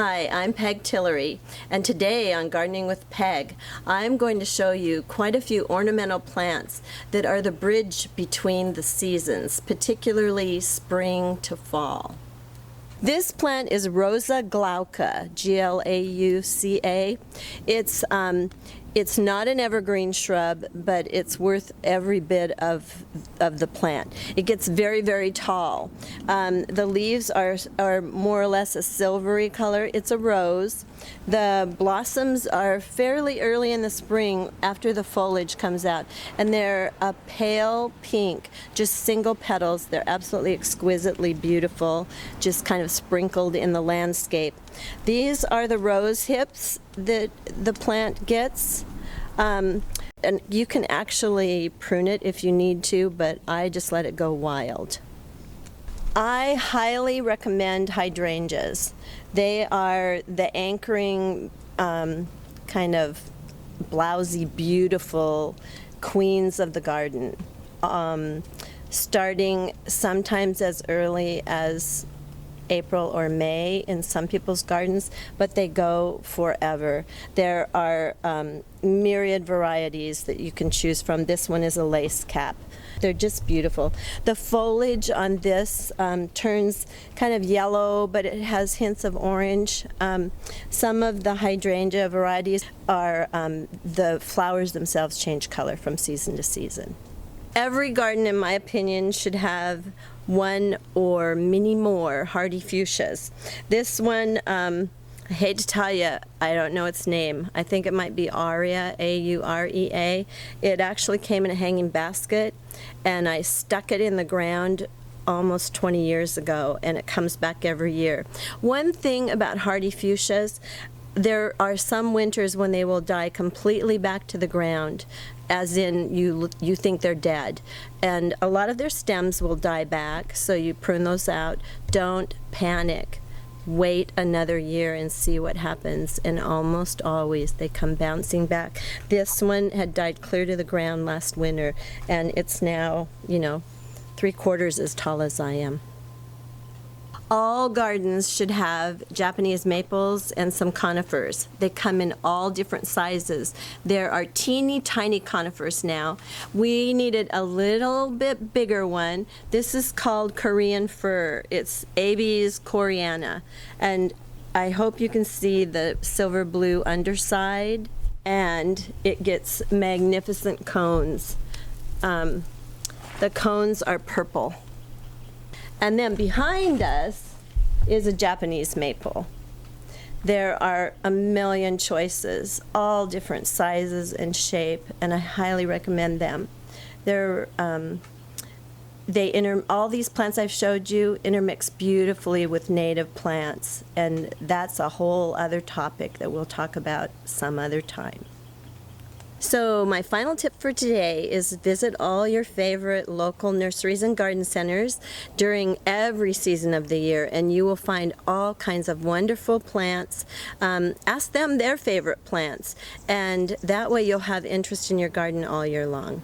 Hi, I'm Peg Tillery, and today on Gardening with Peg, I'm going to show you quite a few ornamental plants that are the bridge between the seasons, particularly spring to fall. This plant is Rosa glauca, G-L-A-U-C-A. It's not an evergreen shrub, but it's worth every bit of the plant. It gets very, very tall. The leaves are more or less a silvery color. It's a rose. The blossoms are fairly early in the spring after the foliage comes out, and they're a pale pink, just single petals. They're absolutely exquisitely beautiful, just kind of sprinkled in the landscape. These are the rose hips that the plant gets. And you can actually prune it if you need to, but I just let it go wild. I highly recommend hydrangeas. They are the anchoring kind of blousy, beautiful queens of the garden, starting sometimes as early as April or May in some people's gardens, but they go forever. There are myriad varieties that you can choose from. This one is a lace cap. They're just beautiful. The foliage on this turns kind of yellow, but it has hints of orange. Some of the hydrangea varieties are, the flowers themselves change color from season to season. Every garden, in my opinion, should have one or many more hardy fuchsias. This one, I hate to tell you, I don't know its name. I think it might be Aurea, A-U-R-E-A. It actually came in a hanging basket, and I stuck it in the ground almost 20 years ago, and it comes back every year. One thing about hardy fuchsias, there are some winters when they will die completely back to the ground, as in you think they're dead. And a lot of their stems will die back, so you prune those out. Don't panic. Wait another year and see what happens, and almost always they come bouncing back. This one had died clear to the ground last winter, and it's now, 3/4 as tall as I am. All gardens should have Japanese maples and some conifers. They come in all different sizes. There are teeny tiny conifers now. We needed a little bit bigger one. This is called Korean fir. It's Abies coreana. And I hope you can see the silver blue underside, and it gets magnificent cones. The cones are purple. And then behind us is a Japanese maple. There are a million choices, all different sizes and shape, and I highly recommend them. All these plants I've showed you intermix beautifully with native plants, and that's a whole other topic that we'll talk about some other time. So my final tip for today is visit all your favorite local nurseries and garden centers during every season of the year, and you will find all kinds of wonderful plants. Ask them their favorite plants, and that way you'll have interest in your garden all year long.